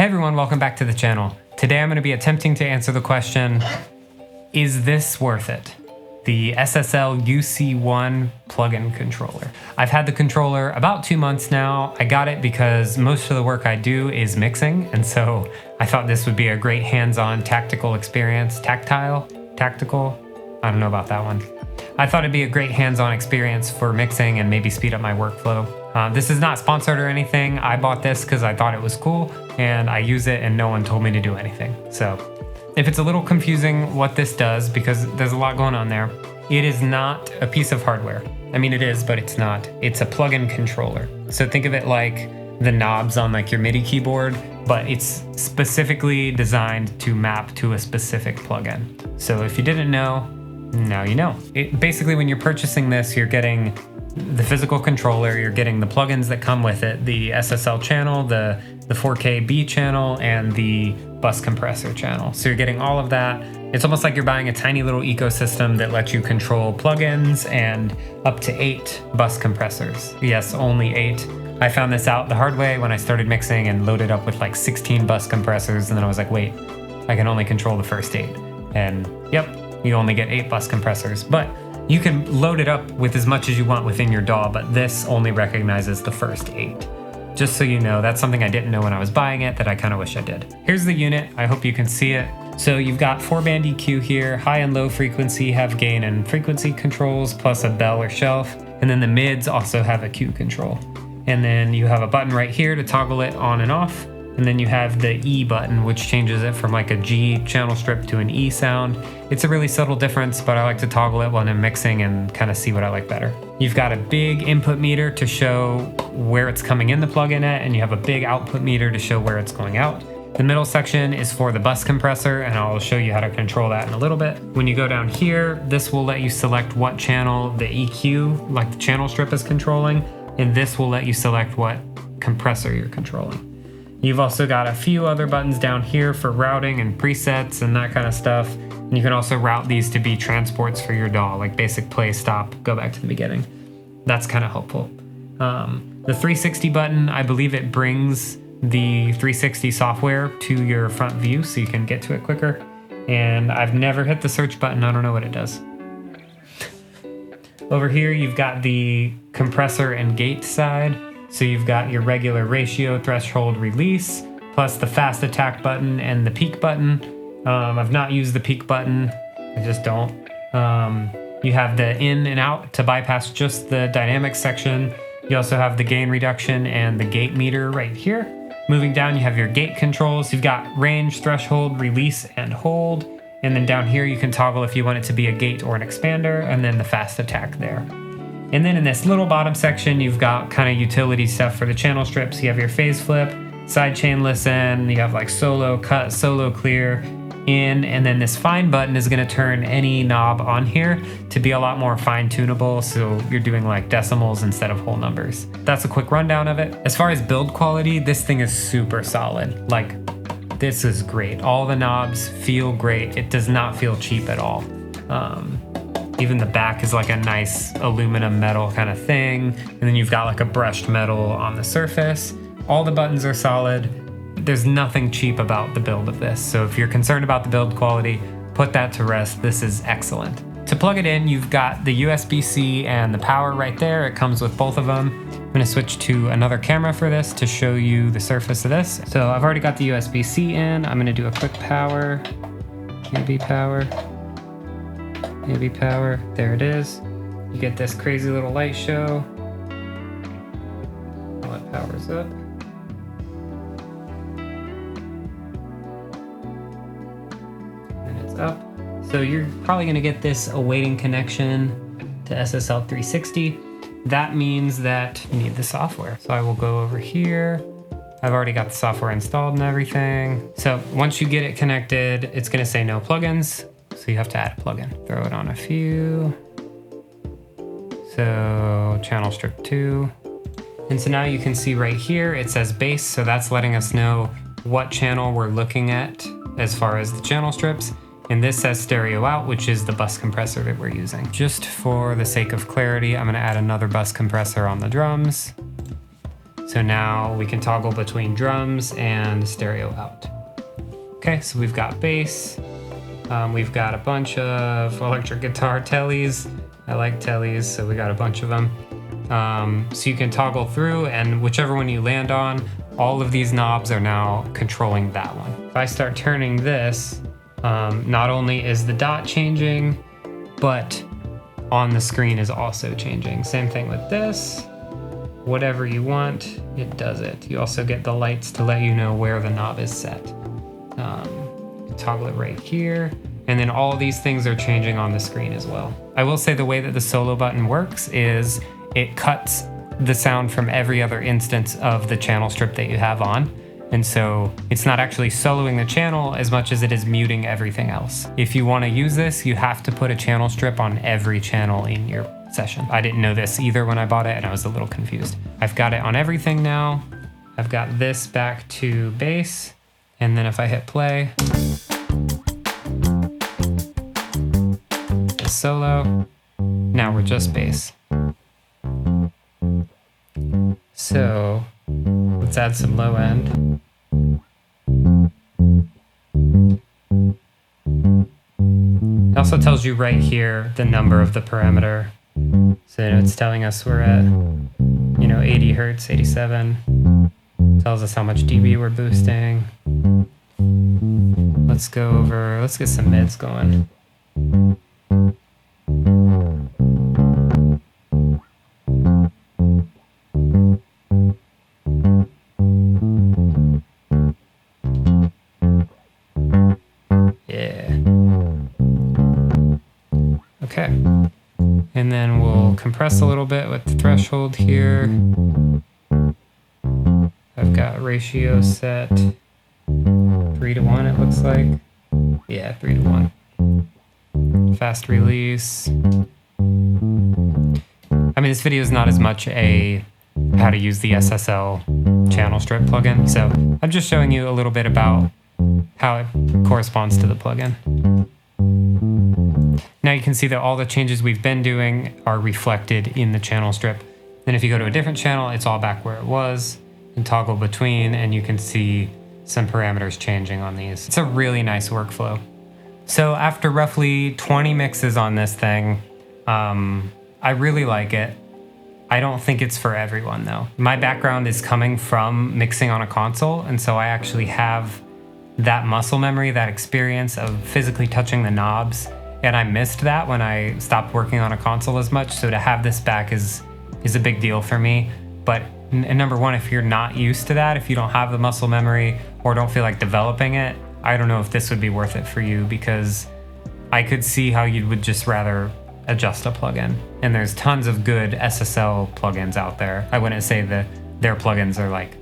Hey everyone, welcome back to the channel. Today I'm going to be attempting to answer the question, is this worth it? The SSL UC1 plugin controller. I've had the controller about 2 months now. I got it because most of the work I do is mixing, and so I thought this would be a great hands-on tactical experience. Tactile? Tactical? I don't know about that one. I thought it'd be a great hands-on experience for mixing and maybe speed up my workflow. This is not sponsored or anything. I bought this because I thought it was cool and I use it and no one told me to do anything. So if it's a little confusing what this does, because there's a lot going on there, it is not a piece of hardware. I mean, it is, but it's not. It's a plug-in controller. So think of it like the knobs on like your MIDI keyboard, but it's specifically designed to map to a specific plugin. So if you didn't know, now you know. Basically, when you're purchasing this, you're getting the physical controller, you're getting the plugins that come with it, the SSL channel, the 4K B channel, and the bus compressor channel. So you're getting all of that. It's almost like you're buying a tiny little ecosystem that lets you control plugins and up to 8 bus compressors. Yes, only 8. I found this out the hard way when I started mixing and loaded up with like 16 bus compressors, and then I was like, wait, I can only control the first 8. And yep, you only get 8 bus compressors, but you can load it up with as much as you want within your DAW, but this only recognizes the first 8. Just so you know, that's something I didn't know when I was buying it that I kind of wish I did. Here's the unit. I hope you can see it. So you've got 4-band EQ here, high and low frequency have gain and frequency controls, plus a bell or shelf. And then the mids also have a Q control. And then you have a button right here to toggle it on and off. And then you have the E button, which changes it from like a G channel strip to an E sound. It's a really subtle difference, but I like to toggle it when I'm mixing and kind of see what I like better. You've got a big input meter to show where it's coming in the plugin at, and you have a big output meter to show where it's going out. The middle section is for the bus compressor, and I'll show you how to control that in a little bit. When you go down here, this will let you select what channel the EQ, like the channel strip, is controlling, and this will let you select what compressor you're controlling. You've also got a few other buttons down here for routing and presets and that kind of stuff. And you can also route these to be transports for your DAW, like basic play, stop, go back to the beginning. That's kind of helpful. The 360 button, I believe it brings the 360 software to your front view so you can get to it quicker. And I've never hit the search button. I don't know what it does. Over here, you've got the compressor and gate side. So you've got your regular ratio, threshold, release, plus the fast attack button and the peak button. I've not used the peak button, I just don't. You have the in and out to bypass just the dynamics section. You also have the gain reduction and the gate meter right here. Moving down, you have your gate controls. You've got range, threshold, release, and hold. And then down here, you can toggle if you want it to be a gate or an expander, and then the fast attack there. And then in this little bottom section, you've got kind of utility stuff for the channel strips. You have your phase flip, sidechain listen, you have like solo cut, solo clear, in, and then this fine button is going to turn any knob on here to be a lot more fine tunable. So you're doing like decimals instead of whole numbers. That's a quick rundown of it. As far as build quality, this thing is super solid. Like, this is great. All the knobs feel great. It does not feel cheap at all. Even the back is like a nice aluminum metal kind of thing. And then you've got like a brushed metal on the surface. All the buttons are solid. There's nothing cheap about the build of this. So if you're concerned about the build quality, put that to rest. This is excellent. To plug it in, you've got the USB-C and the power right there. It comes with both of them. I'm gonna switch to another camera for this to show you the surface of this. So I've already got the USB-C in. I'm gonna do a quick power, maybe power. Maybe power, there it is. You get this crazy little light show. While it powers up. And it's up. So you're probably gonna get this awaiting connection to SSL 360. That means that you need the software. So I will go over here. I've already got the software installed and everything. So once you get it connected, it's gonna say no plugins. So you have to add a plugin. Throw it on a few. So channel strip 2. And so now you can see right here, it says bass. So that's letting us know what channel we're looking at as far as the channel strips. And this says stereo out, which is the bus compressor that we're using. Just for the sake of clarity, I'm gonna add another bus compressor on the drums. So now we can toggle between drums and stereo out. Okay, so we've got bass. We've got a bunch of electric guitar tellies. I like tellies, so we got a bunch of them. So you can toggle through, and whichever one you land on, all of these knobs are now controlling that one. If I start turning this, not only is the dot changing, but on the screen is also changing. Same thing with this. Whatever you want, it does it. You also get the lights to let you know where the knob is set. Toggle it right here. And then all these things are changing on the screen as well. I will say the way that the solo button works is it cuts the sound from every other instance of the channel strip that you have on. And so it's not actually soloing the channel as much as it is muting everything else. If you want to use this, you have to put a channel strip on every channel in your session. I didn't know this either when I bought it, and I was a little confused. I've got it on everything now. I've got this back to bass. And then if I hit play, the solo, now we're just bass. So let's add some low end. It also tells you right here the number of the parameter. So it's telling us we're at, 80 hertz, 87. Tells us how much dB we're boosting. Let's get some mids going. Yeah. Okay. And then we'll compress a little bit with the threshold here. I've got ratio set 3:1, it looks like. Yeah, 3:1. Fast release. I mean, this video is not as much a how to use the SSL channel strip plugin, so I'm just showing you a little bit about how it corresponds to the plugin. Now you can see that all the changes we've been doing are reflected in the channel strip. Then if you go to a different channel, it's all back where it was, and toggle between, and you can see some parameters changing on these. It's a really nice workflow. So after roughly 20 mixes on this thing, I really like it. I don't think it's for everyone though. My background is coming from mixing on a console, and so I actually have that muscle memory, that experience of physically touching the knobs, and I missed that when I stopped working on a console as much, so to have this back is a big deal for me. But number one, if you're not used to that, if you don't have the muscle memory or don't feel like developing it, I don't know if this would be worth it for you, because I could see how you would just rather adjust a plugin. And there's tons of good SSL plugins out there. I wouldn't say that their plugins are like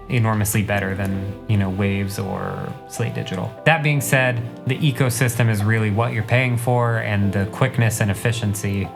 enormously better than, Waves or Slate Digital. That being said, the ecosystem is really what you're paying for, and the quickness and efficiency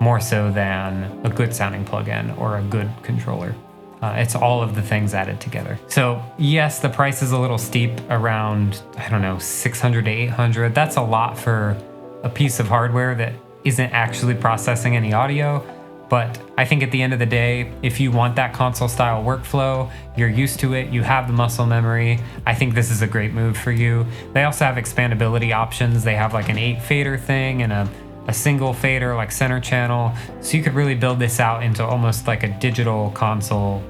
more so than a good sounding plugin or a good controller. It's all of the things added together. So yes, the price is a little steep, around, $600 to $800. That's a lot for a piece of hardware that isn't actually processing any audio. But I think at the end of the day, if you want that console style workflow, you're used to it, you have the muscle memory, I think this is a great move for you. They also have expandability options. They have like an 8 fader thing and a single fader, like center channel. So you could really build this out into almost like a digital console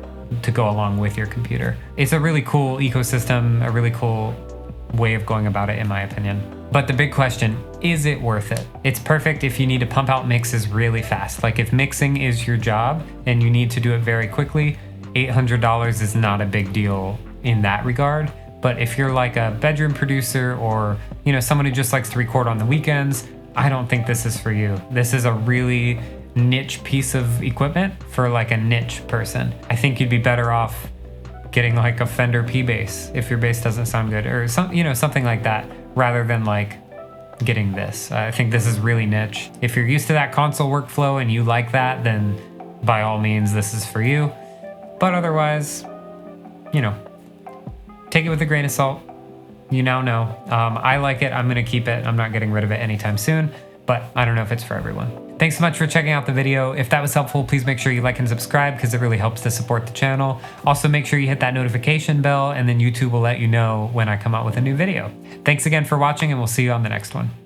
to go along with your computer. It's a really cool ecosystem, a really cool way of going about it, in my opinion. But the big question, is it worth it? It's perfect if you need to pump out mixes really fast. Like if mixing is your job and you need to do it very quickly, $800 is not a big deal in that regard. But if you're like a bedroom producer or, someone who just likes to record on the weekends, I don't think this is for you. This is a really niche piece of equipment for like a niche person. I think you'd be better off getting like a Fender P bass if your bass doesn't sound good, or something like that, rather than like getting this. I think this is really niche. If you're used to that console workflow and you like that, then by all means, this is for you. But otherwise, take it with a grain of salt. You now know. I like it. I'm going to keep it. I'm not getting rid of it anytime soon, but I don't know if it's for everyone. Thanks so much for checking out the video. If that was helpful, please make sure you like and subscribe because it really helps to support the channel. Also, make sure you hit that notification bell and then YouTube will let you know when I come out with a new video. Thanks again for watching and we'll see you on the next one.